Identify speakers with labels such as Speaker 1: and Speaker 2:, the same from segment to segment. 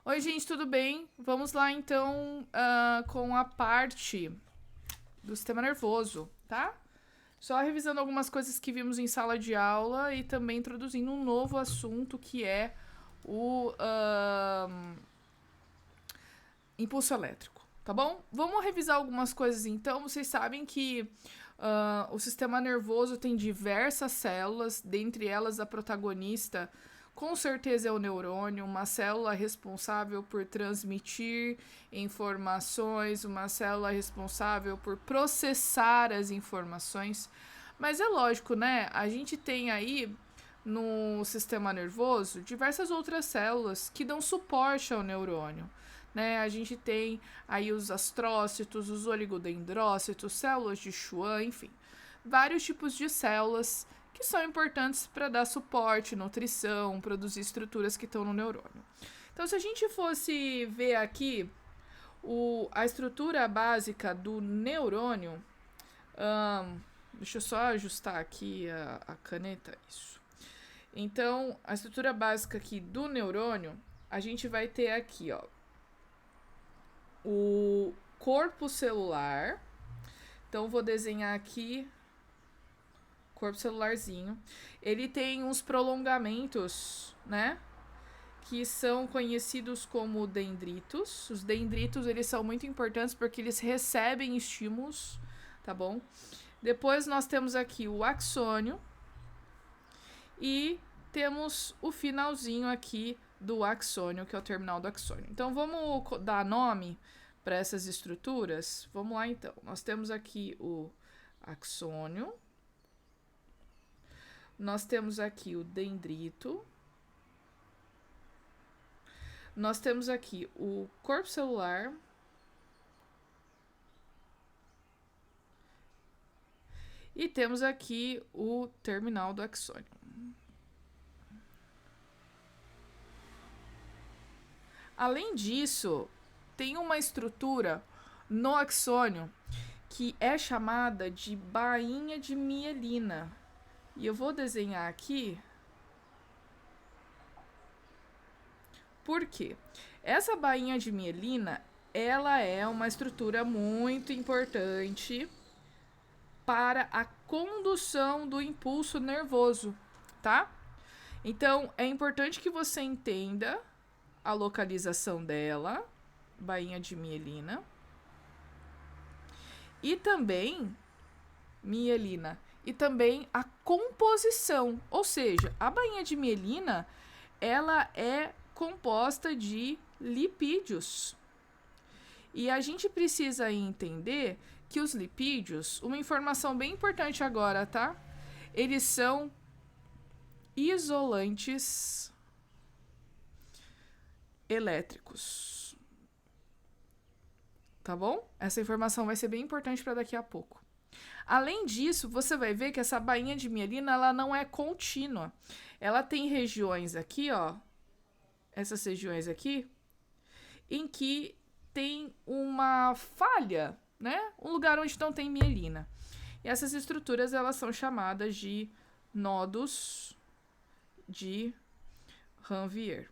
Speaker 1: Oi, gente, tudo bem? Vamos lá, então, com a parte do sistema nervoso, tá? Só revisando algumas coisas que vimos em sala de aula e também introduzindo um novo assunto que é o impulso elétrico, tá bom? Vamos revisar algumas coisas então. Vocês sabem que o sistema nervoso tem diversas células, dentre elas a protagonista com certeza é o neurônio, uma célula responsável por transmitir informações, uma célula responsável por processar as informações. Mas é lógico, né? A gente tem aí no sistema nervoso diversas outras células que dão suporte ao neurônio. Né? A gente tem aí os astrócitos, os oligodendrócitos, células de Schwann, enfim, vários tipos de células que são importantes para dar suporte, nutrição, produzir estruturas que estão no neurônio. Então, se a gente fosse ver aqui a estrutura básica do neurônio, deixa eu só ajustar aqui a caneta, isso. Então, a estrutura básica aqui do neurônio, a gente vai ter aqui, ó, o corpo celular. Então, vou desenhar aqui corpo celularzinho. Ele tem uns prolongamentos, né? Que são conhecidos como dendritos. Os dendritos, eles são muito importantes porque eles recebem estímulos, tá bom? Depois nós temos aqui o axônio e temos o finalzinho aqui do axônio, que é o terminal do axônio. Então, vamos dar nome para essas estruturas? Vamos lá, então. Nós temos aqui o axônio. Nós temos aqui o dendrito. Nós temos aqui o corpo celular. E temos aqui o terminal do axônio. Além disso, tem uma estrutura no axônio que é chamada de bainha de mielina. E eu vou desenhar aqui. Por quê? Essa bainha de mielina, ela é uma estrutura muito importante para a condução do impulso nervoso, tá? Então, é importante que você entenda a localização dela, bainha de mielina. E também, mielina, e também a composição, ou seja, a bainha de mielina, ela é composta de lipídios. E a gente precisa entender que os lipídios, uma informação bem importante agora, tá? Eles são isolantes elétricos. Tá bom? Essa informação vai ser bem importante para daqui a pouco. Além disso, você vai ver que essa bainha de mielina, ela não é contínua. Ela tem regiões aqui, ó, essas regiões aqui, em que tem uma falha, né? Um lugar onde não tem mielina. E essas estruturas, elas são chamadas de nodos de Ranvier.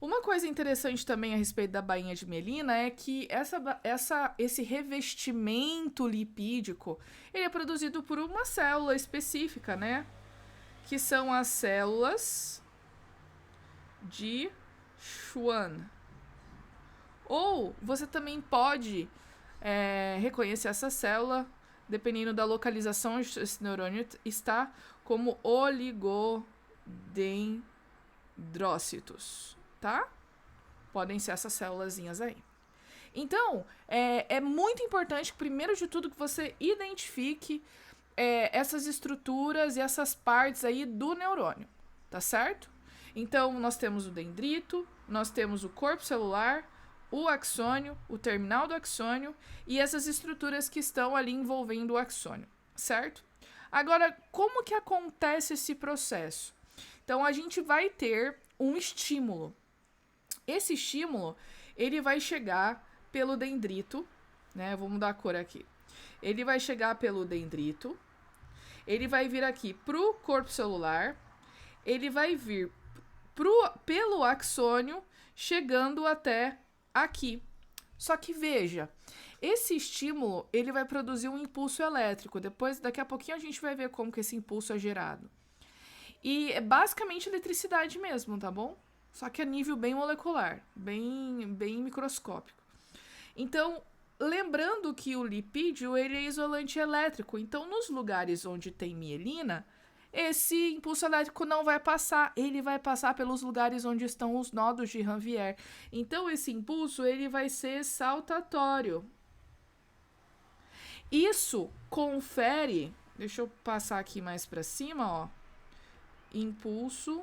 Speaker 1: Uma coisa interessante também a respeito da bainha de mielina é que esse revestimento lipídico, ele é produzido por uma célula específica, né? Que são as células de Schwann. Ou você também pode reconhecer essa célula, dependendo da localização onde esse neurônio está, como oligodendrócitos, tá? Podem ser essas célulazinhas aí. Então, é muito importante, primeiro de tudo, que você identifique essas estruturas e essas partes aí do neurônio, tá certo? Então, nós temos o dendrito, nós temos o corpo celular, o axônio, o terminal do axônio e essas estruturas que estão ali envolvendo o axônio, certo? Agora, como que acontece esse processo? Então, a gente vai ter um estímulo. Esse estímulo, ele vai chegar pelo dendrito, né? Vou mudar a cor aqui. Ele vai chegar pelo dendrito, ele vai vir aqui pro corpo celular, ele vai vir pelo axônio, chegando até aqui. Só que veja, esse estímulo, ele vai produzir um impulso elétrico. Daqui a pouquinho a gente vai ver como que esse impulso é gerado. E é basicamente eletricidade mesmo, tá bom? Só que a nível bem molecular, bem microscópico. Então, lembrando que o lipídio, ele é isolante elétrico. Então, nos lugares onde tem mielina, esse impulso elétrico não vai passar. Ele vai passar pelos lugares onde estão os nodos de Ranvier. Então, esse impulso, ele vai ser saltatório. Isso confere... Deixa eu passar aqui mais para cima, ó. Impulso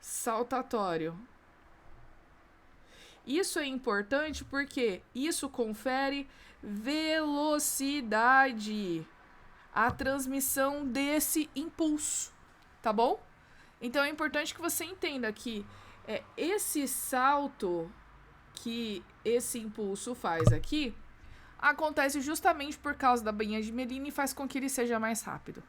Speaker 1: saltatório. Isso é importante porque isso confere velocidade à transmissão desse impulso, tá bom? Então é importante que você entenda que esse salto que esse impulso faz aqui acontece justamente por causa da bainha de mielina e faz com que ele seja mais rápido.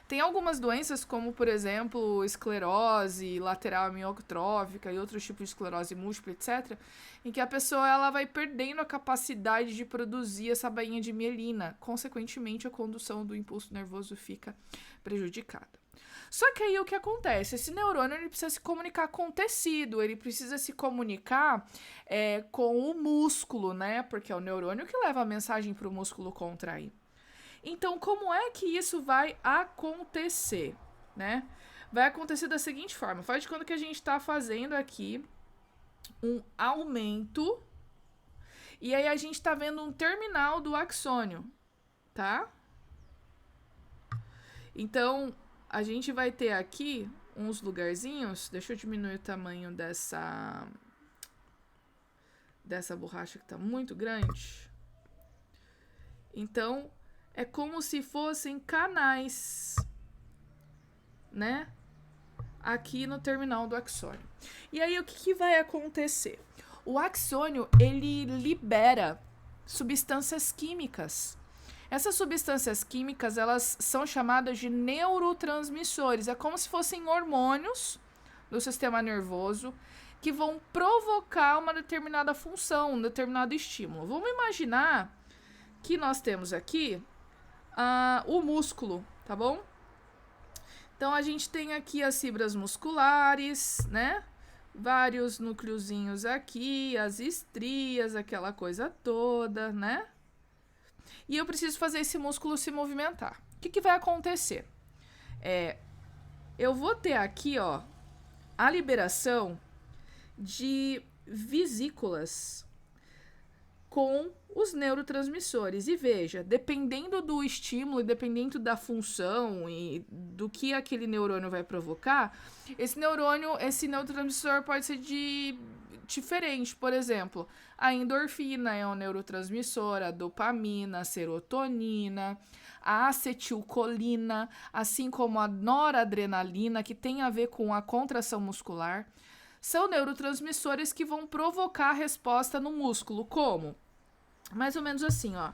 Speaker 1: Tem algumas doenças, como, por exemplo, esclerose lateral amiotrófica e outros tipos de esclerose múltipla, etc., em que a pessoa ela vai perdendo a capacidade de produzir essa bainha de mielina. Consequentemente, a condução do impulso nervoso fica prejudicada. Só que aí o que acontece? Esse neurônio ele precisa se comunicar com o tecido, ele precisa se comunicar com o músculo, né? Porque é o neurônio que leva a mensagem para o músculo contrair. Então, como é que isso vai acontecer, né? Vai acontecer da seguinte forma. Faz de conta que a gente está fazendo aqui um aumento e aí a gente está vendo um terminal do axônio, tá? Então, a gente vai ter aqui uns lugarzinhos. Deixa eu diminuir o tamanho dessa borracha que está muito grande. Então... é como se fossem canais, né? Aqui no terminal do axônio. E aí, o que vai acontecer? O axônio, ele libera substâncias químicas. Essas substâncias químicas, elas são chamadas de neurotransmissores. É como se fossem hormônios do sistema nervoso que vão provocar uma determinada função, um determinado estímulo. Vamos imaginar que nós temos aqui o músculo, tá bom? Então, a gente tem aqui as fibras musculares, né? Vários núcleozinhos aqui, as estrias, aquela coisa toda, né? E eu preciso fazer esse músculo se movimentar. O que vai acontecer? Eu vou ter aqui, ó, a liberação de vesículas com os neurotransmissores. E veja, dependendo do estímulo e dependendo da função e do que aquele neurônio vai provocar, esse neurotransmissor pode ser diferente. Por exemplo, a endorfina é um neurotransmissor, a dopamina, a serotonina, a acetilcolina, assim como a noradrenalina, que tem a ver com a contração muscular, são neurotransmissores que vão provocar a resposta no músculo. Como? Mais ou menos assim, ó.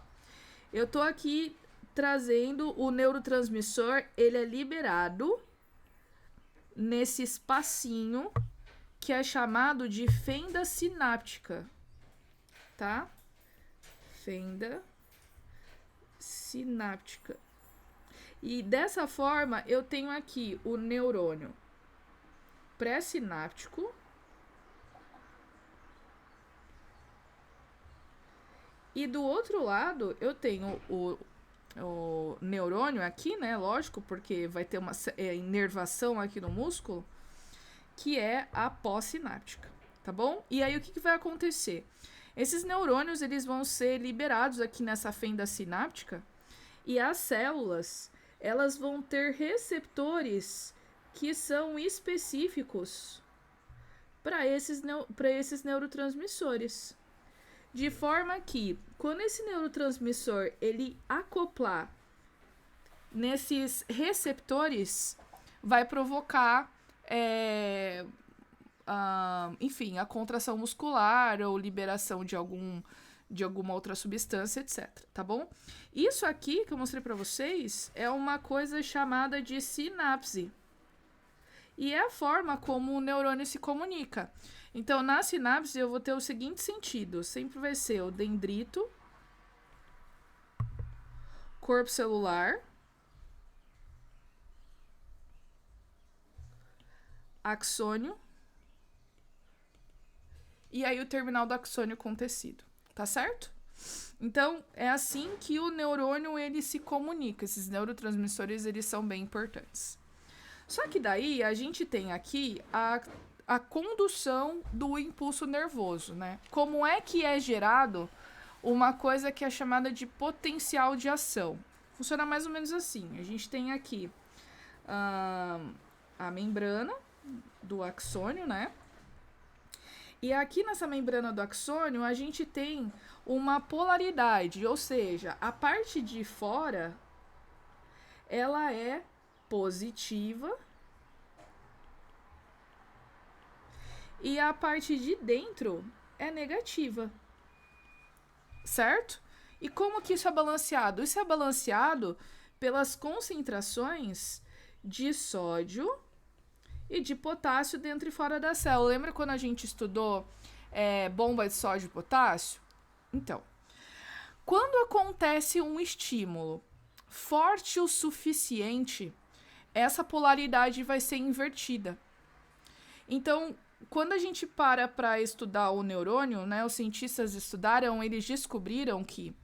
Speaker 1: Eu tô aqui trazendo o neurotransmissor, ele é liberado nesse espacinho que é chamado de fenda sináptica, tá? Fenda sináptica. E dessa forma, eu tenho aqui o neurônio pré-sináptico e do outro lado eu tenho o neurônio aqui, né? Lógico, porque vai ter uma inervação aqui no músculo, que é a pós-sináptica, tá bom? E aí o que vai acontecer? Esses neurônios, eles vão ser liberados aqui nessa fenda sináptica e as células, elas vão ter receptores que são específicos para esses neurotransmissores. De forma que, quando esse neurotransmissor ele acoplar nesses receptores, vai provocar, enfim, a contração muscular ou liberação de alguma outra substância, etc. Tá bom? Isso aqui que eu mostrei para vocês é uma coisa chamada de sinapse. E é a forma como o neurônio se comunica. Então, na sinapse, eu vou ter o seguinte sentido. Sempre vai ser o dendrito, corpo celular, axônio, e aí o terminal do axônio com tecido. Tá certo? Então, é assim que o neurônio ele se comunica. Esses neurotransmissores eles são bem importantes. Só que daí a gente tem aqui a condução do impulso nervoso, né? Como é que é gerado uma coisa que é chamada de potencial de ação? Funciona mais ou menos assim. A gente tem aqui a membrana do axônio, né? E aqui nessa membrana do axônio a gente tem uma polaridade, ou seja, a parte de fora ela é positiva e a parte de dentro é negativa, certo? E como que isso é balanceado? Isso é balanceado pelas concentrações de sódio e de potássio dentro e fora da célula. Lembra quando a gente estudou bomba de sódio e potássio? Então, quando acontece um estímulo forte o suficiente, essa polaridade vai ser invertida. Então, quando a gente para estudar o neurônio, né, os cientistas estudaram, eles descobriram que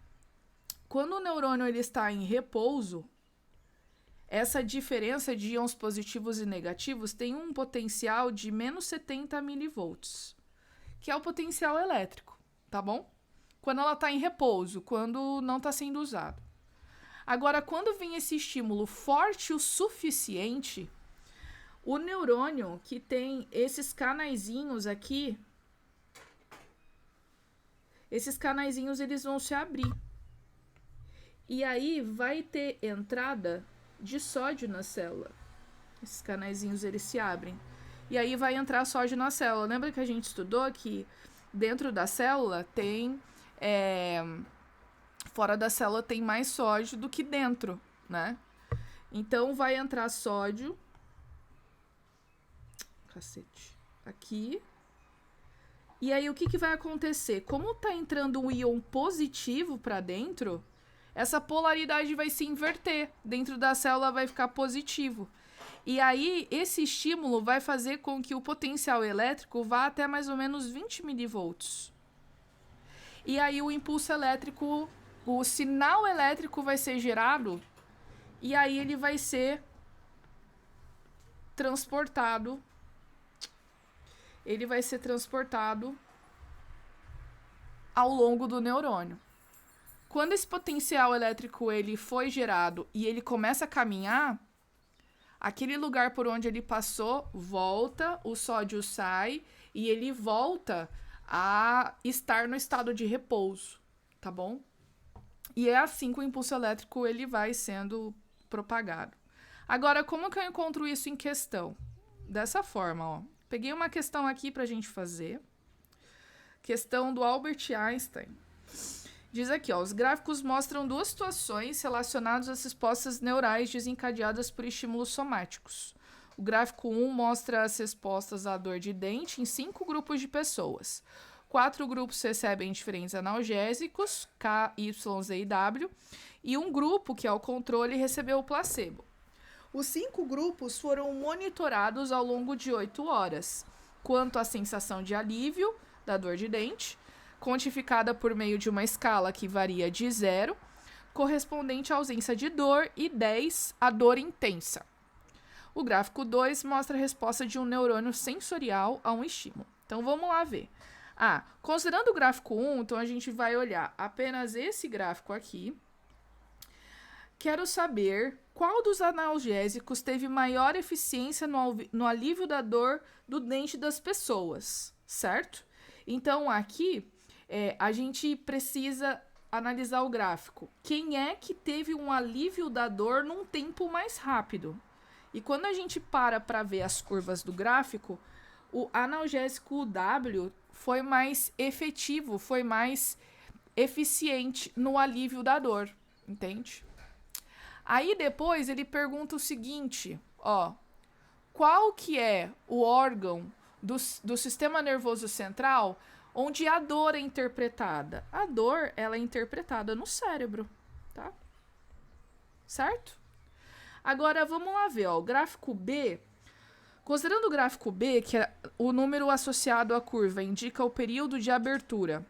Speaker 1: quando o neurônio ele está em repouso, essa diferença de íons positivos e negativos tem um potencial de menos 70 milivolts, que é o potencial elétrico, tá bom? Quando ela está em repouso, quando não está sendo usado. Agora, quando vem esse estímulo forte o suficiente, o neurônio que tem esses canaizinhos aqui, esses canaizinhos eles vão se abrir. E aí vai ter entrada de sódio na célula. Esses canaizinhos eles se abrem. E aí vai entrar sódio na célula. Lembra que a gente estudou que dentro da célula tem... fora da célula tem mais sódio do que dentro, né? Então vai entrar sódio... Cacete. Aqui. E aí o que vai acontecer? Como tá entrando um íon positivo para dentro... essa polaridade vai se inverter. Dentro da célula vai ficar positivo. E aí, esse estímulo vai fazer com que o potencial elétrico vá até mais ou menos 20 milivolts. E aí, o impulso elétrico, o sinal elétrico vai ser gerado. E aí, ele vai ser transportado. Ele vai ser transportado ao longo do neurônio. Quando esse potencial elétrico ele foi gerado e ele começa a caminhar, aquele lugar por onde ele passou volta, o sódio sai e ele volta a estar no estado de repouso, tá bom? E é assim que o impulso elétrico ele vai sendo propagado. Agora, como que eu encontro isso em questão? Dessa forma, ó. Peguei uma questão aqui pra gente fazer. Questão do Albert Einstein. Diz aqui, ó, os gráficos mostram duas situações relacionadas às respostas neurais desencadeadas por estímulos somáticos. O gráfico 1 mostra as respostas à dor de dente em 5 grupos de pessoas. 4 grupos recebem diferentes analgésicos, K, Y, Z e W, e um grupo, que é o controle, recebeu o placebo. Os 5 grupos foram monitorados ao longo de 8 horas, quanto à sensação de alívio da dor de dente, quantificada por meio de uma escala que varia de 0, correspondente à ausência de dor, e 10, a dor intensa. O gráfico 2 mostra a resposta de um neurônio sensorial a um estímulo. Então, vamos lá ver. Considerando o gráfico 1, então a gente vai olhar apenas esse gráfico aqui. Quero saber qual dos analgésicos teve maior eficiência no alívio da dor do dente das pessoas, certo? Então, aqui... a gente precisa analisar o gráfico. Quem é que teve um alívio da dor num tempo mais rápido? E quando a gente para ver as curvas do gráfico, o analgésico W foi mais efetivo, foi mais eficiente no alívio da dor, entende? Aí depois ele pergunta o seguinte, ó, qual que é o órgão do sistema nervoso central onde a dor é interpretada? A dor, ela é interpretada no cérebro, tá? Certo? Agora, vamos lá ver, ó, o gráfico B. Considerando o gráfico B, que é o número associado à curva indica o período de abertura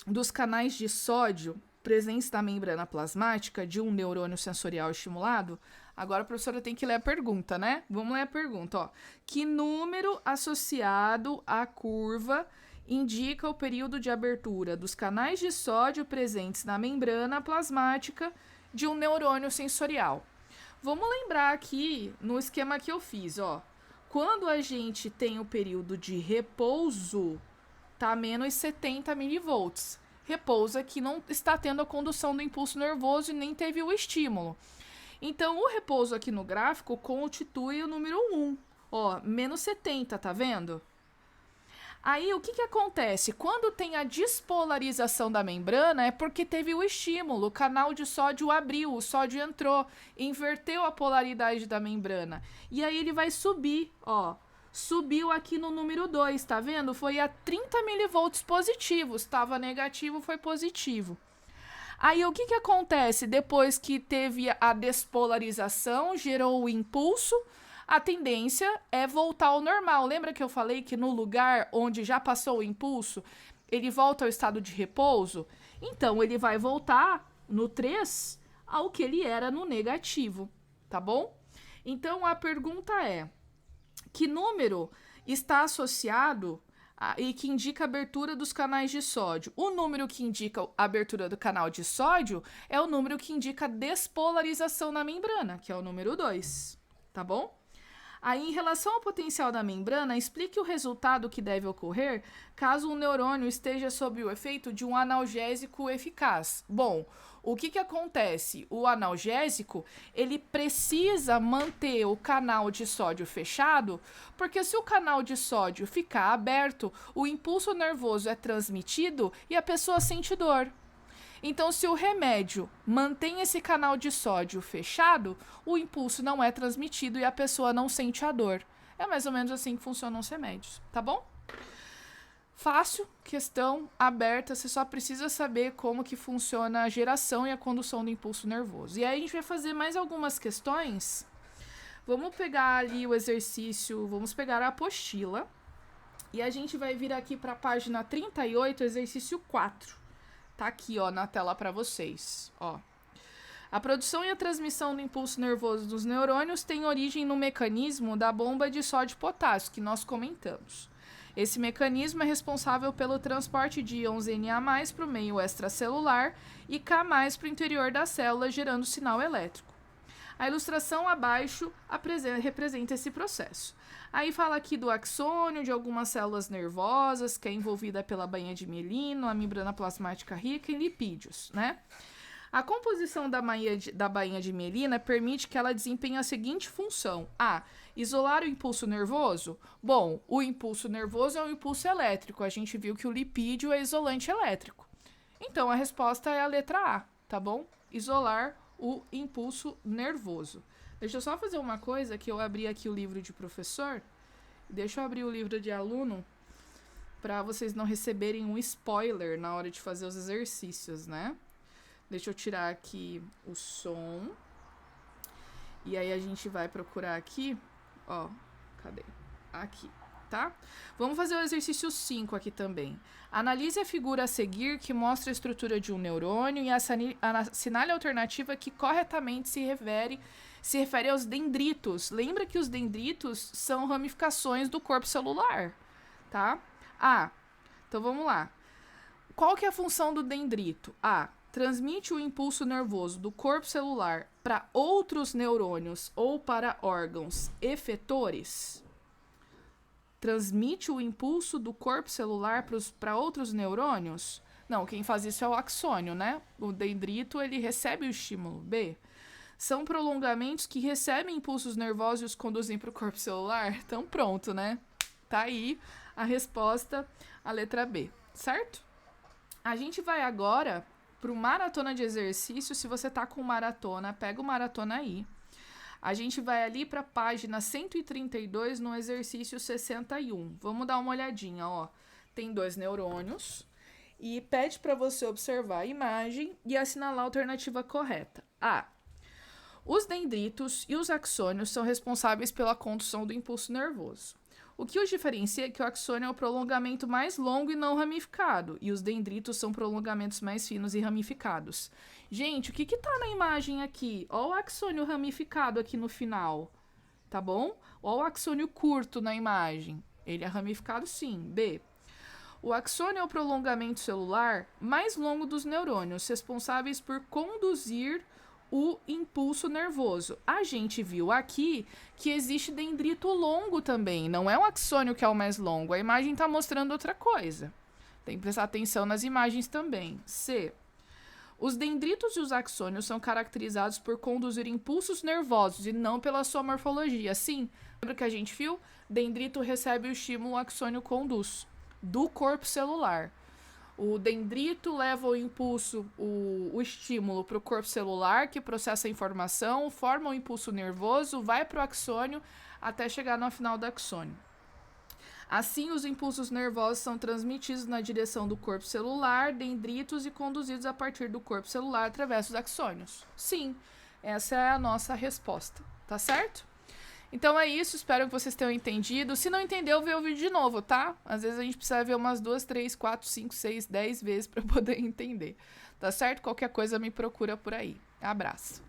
Speaker 1: dos canais de sódio presentes na membrana plasmática de um neurônio sensorial estimulado, agora a professora tem que ler a pergunta, né? Vamos ler a pergunta, ó. Que número associado à curva indica o período de abertura dos canais de sódio presentes na membrana plasmática de um neurônio sensorial? Vamos lembrar aqui no esquema que eu fiz, ó. Quando a gente tem o período de repouso, tá a menos 70 milivolts. Repouso é que não está tendo a condução do impulso nervoso e nem teve o estímulo. Então, o repouso aqui no gráfico constitui o número 1. Ó, menos 70, tá vendo? Aí, o que acontece? Quando tem a despolarização da membrana, é porque teve o estímulo, o canal de sódio abriu, o sódio entrou, inverteu a polaridade da membrana. E aí ele vai subir, ó. Subiu aqui no número 2, tá vendo? Foi a 30 milivolts positivos, estava negativo, foi positivo. Aí o que acontece? Depois que teve a despolarização, gerou o impulso, a tendência é voltar ao normal. Lembra que eu falei que no lugar onde já passou o impulso, ele volta ao estado de repouso? Então, ele vai voltar no 3 ao que ele era no negativo, tá bom? Então, a pergunta é: que número está associado e que indica a abertura dos canais de sódio? O número que indica a abertura do canal de sódio é o número que indica a despolarização na membrana, que é o número 2, tá bom? Aí, em relação ao potencial da membrana, explique o resultado que deve ocorrer caso um neurônio esteja sob o efeito de um analgésico eficaz. Bom, o que acontece? O analgésico, ele precisa manter o canal de sódio fechado, porque se o canal de sódio ficar aberto, o impulso nervoso é transmitido e a pessoa sente dor. Então, se o remédio mantém esse canal de sódio fechado, o impulso não é transmitido e a pessoa não sente a dor. É mais ou menos assim que funcionam os remédios, tá bom? Fácil, questão aberta, você só precisa saber como que funciona a geração e a condução do impulso nervoso. E aí a gente vai fazer mais algumas questões. Vamos pegar ali o exercício, vamos pegar a apostila. E a gente vai vir aqui para a página 38, exercício 4. Tá aqui, ó, na tela para vocês, ó. A produção e a transmissão do impulso nervoso dos neurônios tem origem no mecanismo da bomba de sódio e potássio, que nós comentamos. Esse mecanismo é responsável pelo transporte de íons Na+ para o meio extracelular e K+ para o interior da célula, gerando sinal elétrico. A ilustração abaixo representa esse processo. Aí fala aqui do axônio, de algumas células nervosas, que é envolvida pela bainha de mielina, a membrana plasmática rica em lipídios, né? A composição da bainha de mielina permite que ela desempenhe a seguinte função. A. Isolar o impulso nervoso? Bom, o impulso nervoso é um impulso elétrico. A gente viu que o lipídio é isolante elétrico. Então, a resposta é a letra A, tá bom? Isolar o impulso nervoso. Deixa eu só fazer uma coisa, que eu abri aqui o livro de professor. Deixa eu abrir o livro de aluno para vocês não receberem um spoiler na hora de fazer os exercícios, né? Deixa eu tirar aqui o som. E aí a gente vai procurar aqui, ó, cadê? Aqui, tá? Vamos fazer o exercício 5 aqui também. Analise a figura a seguir que mostra a estrutura de um neurônio e assinale a alternativa que corretamente se refere aos dendritos. Lembra que os dendritos são ramificações do corpo celular, tá? Então vamos lá. Qual que é a função do dendrito? Transmite o impulso nervoso do corpo celular para outros neurônios ou para órgãos efetores. Transmite o impulso do corpo celular para outros neurônios? Não, quem faz isso é o axônio, né? O dendrito, ele recebe o estímulo. B. São prolongamentos que recebem impulsos nervosos e os conduzem para o corpo celular? Então pronto, né? Tá aí a resposta, a letra B, certo? A gente vai agora para o maratona de exercício. Se você tá com maratona, pega o maratona aí. A gente vai ali para a página 132 no exercício 61. Vamos dar uma olhadinha, ó. Tem 2 neurônios e pede para você observar a imagem e assinalar a alternativa correta. A. Os dendritos e os axônios são responsáveis pela condução do impulso nervoso. O que os diferencia é que o axônio é o prolongamento mais longo e não ramificado, e os dendritos são prolongamentos mais finos e ramificados. Gente, o que tá na imagem aqui? Olha o axônio ramificado aqui no final, tá bom? Olha o axônio curto na imagem. Ele é ramificado sim. B. O axônio é o prolongamento celular mais longo dos neurônios, responsáveis por conduzir o impulso nervoso. A gente viu aqui que existe dendrito longo também, não é o axônio que é o mais longo. A imagem está mostrando outra coisa. Tem que prestar atenção nas imagens também. C. Os dendritos e os axônios são caracterizados por conduzir impulsos nervosos e não pela sua morfologia. Sim, lembra que a gente viu? Dendrito recebe o estímulo, o axônio conduz do corpo celular. O dendrito leva o impulso, o estímulo para o corpo celular, que processa a informação, forma o impulso nervoso, vai para o axônio até chegar no final do axônio. Assim, os impulsos nervosos são transmitidos na direção do corpo celular, dendritos, e conduzidos a partir do corpo celular através dos axônios. Sim, essa é a nossa resposta, tá certo? Então é isso, espero que vocês tenham entendido. Se não entendeu, vê o vídeo de novo, tá? Às vezes a gente precisa ver umas 2, 3, 4, 5, 6, 10 vezes para poder entender. Tá certo? Qualquer coisa me procura por aí. Abraço.